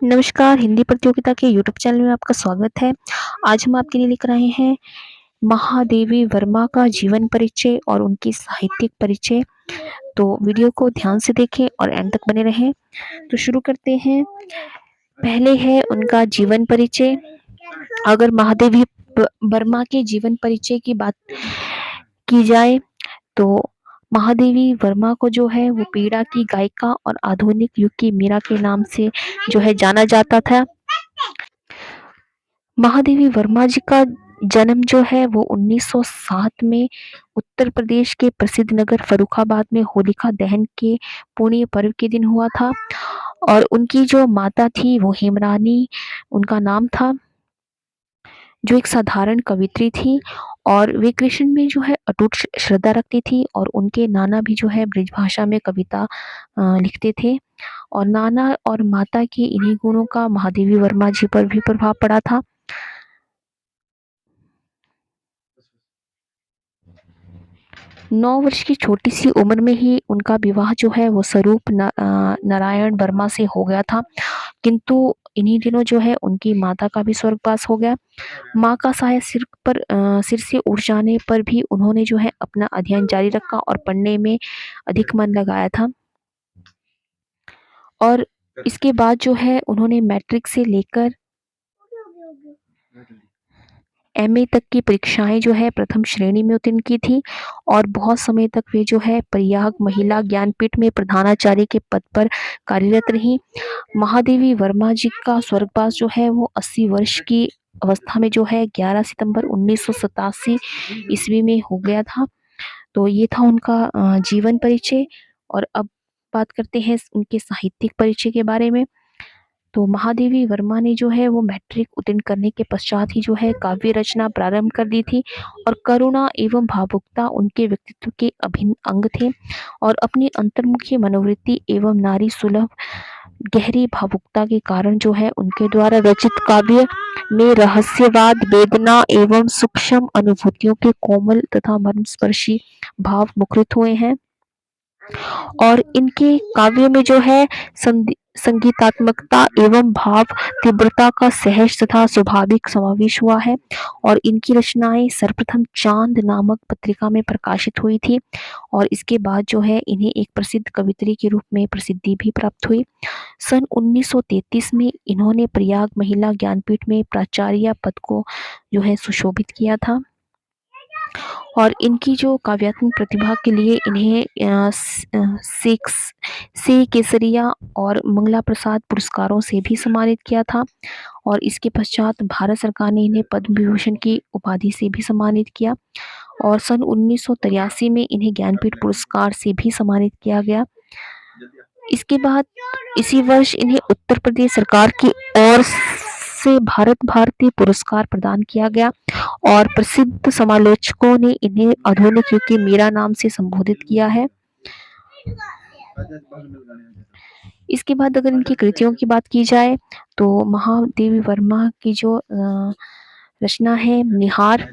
नमस्कार, हिंदी प्रतियोगिता के यूट्यूब चैनल में आपका स्वागत है। आज हम आपके लिए लेकर आए हैं महादेवी वर्मा का जीवन परिचय और उनकी साहित्यिक परिचय। तो वीडियो को ध्यान से देखें और एंड तक बने रहें। तो शुरू करते हैं। पहले है उनका जीवन परिचय। अगर महादेवी वर्मा के जीवन परिचय की बात की जाए तो महादेवी वर्मा को जो है वो पीड़ा की गायिका और आधुनिक युग की मीरा के नाम से जो है जाना जाता था। महादेवी वर्मा जी का जन्म जो है वो 1907 में उत्तर प्रदेश के प्रसिद्ध नगर फर्रुखाबाद में होलिका दहन के पुण्य पर्व के दिन हुआ था। और उनकी जो माता थी वो हेमरानी उनका नाम था, जो एक साधारण कवित्री थी। और वे कृष्ण में जो है अटूट श्रद्धा रखती थी। और उनके नाना भी जो है ब्रिजभाषा में कविता लिखते थे। और नाना और माता के इन्हीं गुणों का महादेवी वर्मा जी पर भी प्रभाव पड़ा था। 9 वर्ष की छोटी-सी उम्र में ही उनका विवाह जो है वो स्वरूप नारायण वर्मा से हो गया था। किंतु इन्हीं दिनों जो है उनकी माता का भी स्वर्गवास हो गया। माँ का साया सिर से उठ जाने पर भी उन्होंने जो है अपना अध्ययन जारी रखा और पढ़ने में अधिक मन लगाया था। और इसके बाद जो है उन्होंने मैट्रिक से लेकर एमए तक की परीक्षाएं जो है प्रथम श्रेणी में उत्तीर्ण की थी। और बहुत समय तक वे जो है प्रयाग महिला ज्ञानपीठ में प्रधानाचार्य के पद पर कार्यरत रहीं। महादेवी वर्मा जी का स्वर्गवास जो है वो 80 वर्ष की अवस्था में जो है 11 सितंबर 1987 ईस्वी में हो गया था। तो ये था उनका जीवन परिचय। और अब बात करते हैं उनके साहित्यिक परिचय के बारे में। तो महादेवी वर्मा ने जो है वो मैट्रिक उत्तीर्ण करने के पश्चात ही जो है काव्य रचना प्रारंभ कर दी थी। और करुणा एवं भावुकता उनके व्यक्तित्व के अभिन्न अंग थे। और अपनी अंतर्मुखी मनोवृत्ति एवं नारी सुलभ गहरी भावुकता के कारण जो है उनके द्वारा रचित काव्य में रहस्यवाद, वेदना एवं सूक्ष्म अनुभूतियों के कोमल तथा मर्मस्पर्शी भाव मुखरित हुए हैं। और इनके काव्य में जो है संगीतात्मकता एवं भाव तीव्रता का सहज तथा स्वाभाविक समावेश हुआ है। और इनकी रचनाएं सर्वप्रथम चांद नामक पत्रिका में प्रकाशित हुई थी। और इसके बाद जो है इन्हें एक प्रसिद्ध कवित्री के रूप में प्रसिद्धि भी प्राप्त हुई। सन 1933 में इन्होंने प्रयाग महिला ज्ञानपीठ में प्राचार्य पद को जो है सुशोभित किया था। और इनकी जो काव्यात्मक प्रतिभा के लिए इन्हें से केसरिया और मंगला प्रसाद पुरस्कारों से भी सम्मानित किया था। और इसके पश्चात भारत सरकार ने इन्हें पद्म विभूषण की उपाधि से भी सम्मानित किया। और सन 1983 में इन्हें ज्ञानपीठ पुरस्कार से भी सम्मानित किया गया। इसके बाद इसी वर्ष इन्हें उत्तर प्रदेश सरकार की ओर से भारत भारती पुरस्कार प्रदान किया गया। और प्रसिद्ध समालोचकों ने इन्हें आधुनिक युग की मीरा नाम से संबोधित किया है। इसके बाद अगर इनकी कृतियों की बात की जाए तो महादेवी वर्मा की जो रचना है निहार,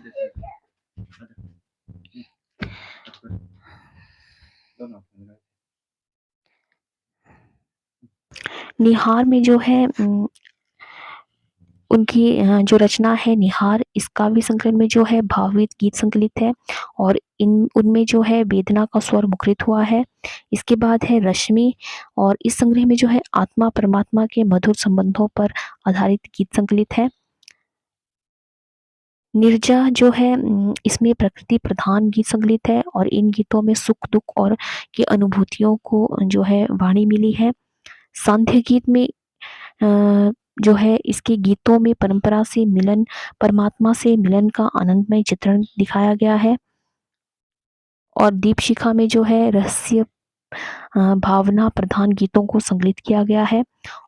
निहार में जो है उनकी जो रचना है निहार, इस काव्य संकलन में जो है भावगीत गीत संकलित है। और इन उनमें जो है वेदना का स्वर मुखरित हुआ है। इसके बाद है रश्मि, और इस संग्रह में जो है आत्मा परमात्मा के मधुर संबंधों पर आधारित गीत संकलित है। निर्जा जो है इसमें प्रकृति प्रधान गीत संकलित है। और इन गीतों में सुख दुख और की अनुभूतियों को जो है वाणी मिली है। सांध्य गीत में जो है इसके गीतों में परंपरा से मिलन, परमात्मा से मिलन का आनंदमय चित्रण दिखाया गया है। और दीपशिखा में जो है रहस्य भावना प्रधान गीतों को संकलित किया गया है।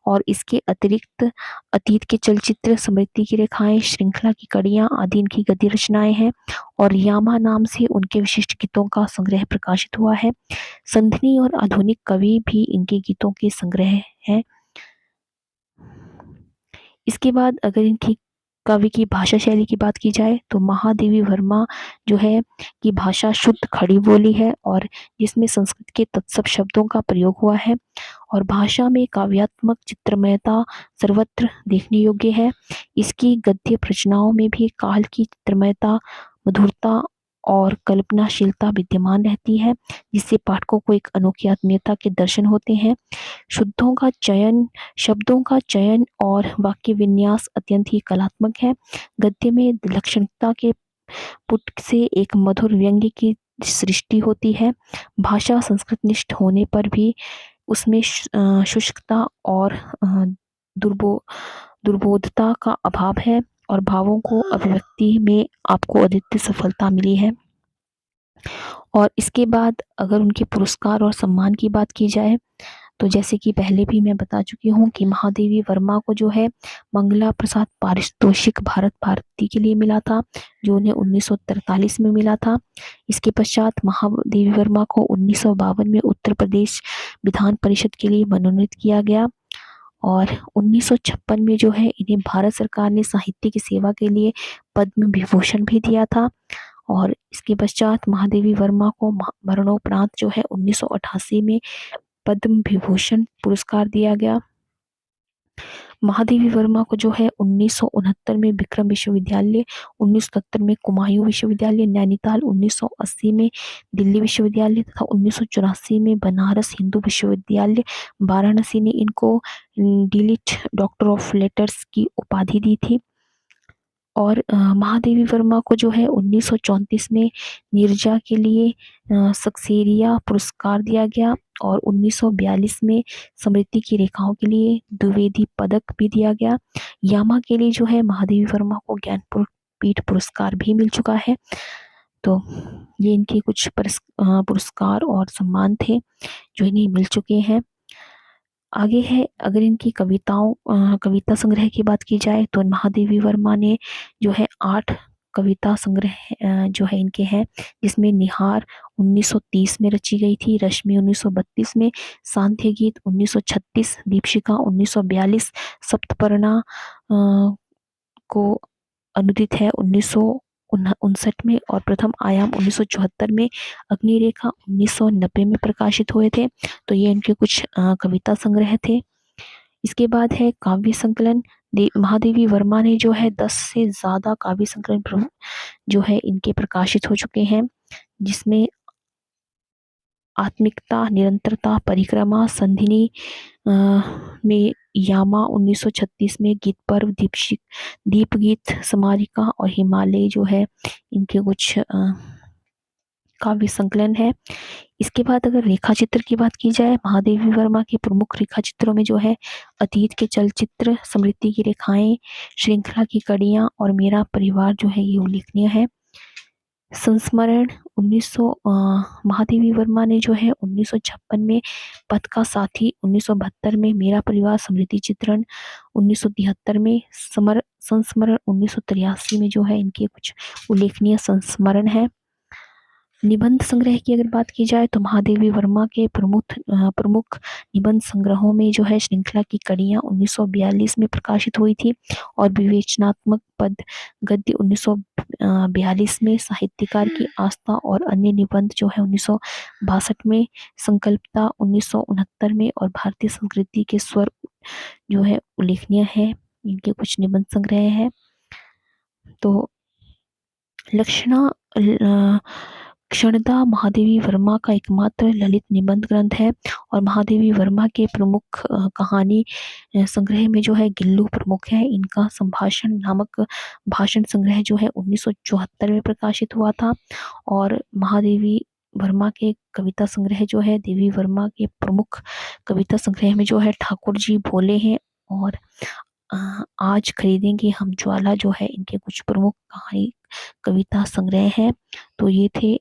और इसके अतिरिक्त अतीत के चलचित्र, स्मृति की रेखाएं, श्रृंखला की कड़ियां आदि इनकी गद्य रचनाएं हैं। और यामा नाम से उनके विशिष्ट गीतों का संग्रह प्रकाशित हुआ है। संधिनी और आधुनिक कवि भी इनके गीतों के संग्रह हैं। इसके बाद अगर इनकी काव्य की भाषा शैली की बात की जाए तो महादेवी वर्मा जो है की भाषा शुद्ध खड़ी बोली है और जिसमें संस्कृत के तत्सम शब्दों का प्रयोग हुआ है और भाषा में काव्यात्मक चित्रमयता सर्वत्र देखने योग्य है। इसकी गद्य रचनाओं में भी काल की चित्रमयता, मधुरता और कल्पनाशीलता विद्यमान रहती है, जिससे पाठकों को एक अनोखी आत्मीयता के दर्शन होते हैं। शुद्धों का चयन, शब्दों का चयन और वाक्य विन्यास अत्यंत ही कलात्मक है। गद्य में विलक्षणता के पुट से एक मधुर व्यंग्य की सृष्टि होती है। भाषा संस्कृतनिष्ठ होने पर भी उसमें शुष्कता और दुर्बोधता का अभाव है और भावों को अभिव्यक्ति में आपको अद्वितीय सफलता मिली है। और इसके बाद अगर उनके पुरस्कार और सम्मान की बात की जाए तो जैसे कि पहले भी मैं बता चुकी हूँ कि महादेवी वर्मा को जो है मंगला प्रसाद पारितोषिक भारत भारती के लिए मिला था, जो उन्हें 1943 में मिला था। इसके पश्चात महादेवी वर्मा को 1952 में उत्तर प्रदेश विधान परिषद के लिए मनोनीत किया गया और 1956 में जो है इन्हें भारत सरकार ने साहित्य की सेवा के लिए पद्म विभूषण भी दिया था। और इसके पश्चात महादेवी वर्मा को मरणोपरांत जो है 1988 में पद्म विभूषण पुरस्कार दिया गया। महादेवी वर्मा को जो है 1969 में विक्रम विश्वविद्यालय, 1970 में कुमायूं विश्वविद्यालय नैनीताल, 1980 में दिल्ली विश्वविद्यालय तथा 1984 में बनारस हिंदू विश्वविद्यालय वाराणसी ने इनको डीलिट डॉक्टर ऑफ लेटर्स की उपाधि दी थी। और महादेवी वर्मा को जो है 1934 में नीरजा के लिए सक्सेरिया पुरस्कार दिया गया और 1942 में स्मृति की रेखाओं के लिए द्विवेदी पदक भी दिया गया। यामा के लिए जो है महादेवी वर्मा को ज्ञानपीठ पुरस्कार भी मिल चुका है। तो ये इनके कुछ पुरस्कार और सम्मान थे जो इन्हें मिल चुके हैं। आगे है अगर इनकी कविता संग्रह की बात की जाए तो महादेवी वर्मा ने जो है 8 कविता संग्रह जो है इनके हैं, जिसमें निहार 1930 में रची गई थी, रश्मि 1932 में, सांध्य गीत 1936, दीपशिखा 1942, सप्तपर्णा को अनुदित है 1959 में और प्रथम आयाम 1974 में, अग्निरेखा 1990 में प्रकाशित हुए थे। तो ये इनके कुछ कविता संग्रह थे। इसके बाद है काव्य संकलन। महादेवी वर्मा ने जो है 10 से ज़्यादा काव्य संकलन जो है इनके प्रकाशित हो चुके हैं, जिसमें आत्मिकता, निरंतरता, परिक्रमा, संधिनी में यामा 1936 में, गीत पर्व, दीप गीत, स्मारिका और हिमालय जो है इनके कुछ काव्य संकलन है। इसके बाद अगर रेखा चित्र की बात की जाए, महादेवी वर्मा के प्रमुख रेखा चित्रों में जो है अतीत के चलचित्र, स्मृति की रेखाएं, श्रृंखला की कड़ियां और मेरा परिवार जो है ये उल्लेखनीय है। संस्मरण महादेवी वर्मा ने जो है 1956 में पथ का साथी, 1972 में मेरा परिवार स्मृति चित्रण, 1973 में संस्मरण, 1983 में जो है इनके कुछ उल्लेखनीय संस्मरण है। निबंध संग्रह की अगर बात की जाए तो महादेवी वर्मा के प्रमुख निबंध संग्रहों में जो है श्रृंखला की कड़ियां 1942 में प्रकाशित हुई थी और विवेचनात्मक पद गद्य 1942 में, साहित्यकार की आस्था और अन्य निबंध जो है 1962 में, संकल्पता 1969 में और भारतीय संस्कृति के स्वर जो है उल्लेखनीय है। इनके कुछ निबंध संग्रह है। तो लक्षणा क्षणदा महादेवी वर्मा का एकमात्र ललित निबंध ग्रंथ है और महादेवी वर्मा के प्रमुख कहानी संग्रह में जो है गिल्लू प्रमुख है। इनका संभाषण नामक भाषण संग्रह जो है 1974 में प्रकाशित हुआ था और महादेवी वर्मा के कविता संग्रह जो है देवी वर्मा के प्रमुख कविता संग्रह में जो है ठाकुर जी भोले हैं और आज खरीदेंगे हम ज्वाला जो है इनके कुछ प्रमुख कहानी कविता संग्रह है। तो ये थी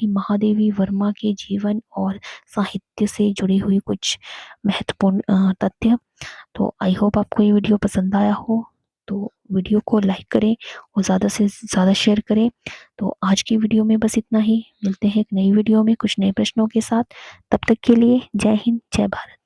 महादेवी वर्मा के जीवन और साहित्य से जुड़ी हुई कुछ महत्वपूर्ण तथ्य। तो आई होप आपको ये वीडियो पसंद आया हो, तो वीडियो को लाइक करें और ज़्यादा से ज़्यादा शेयर करें। तो आज की वीडियो में बस इतना ही, मिलते हैं एक नई वीडियो में कुछ नए प्रश्नों के साथ। तब तक के लिए जय हिंद, जय भारत।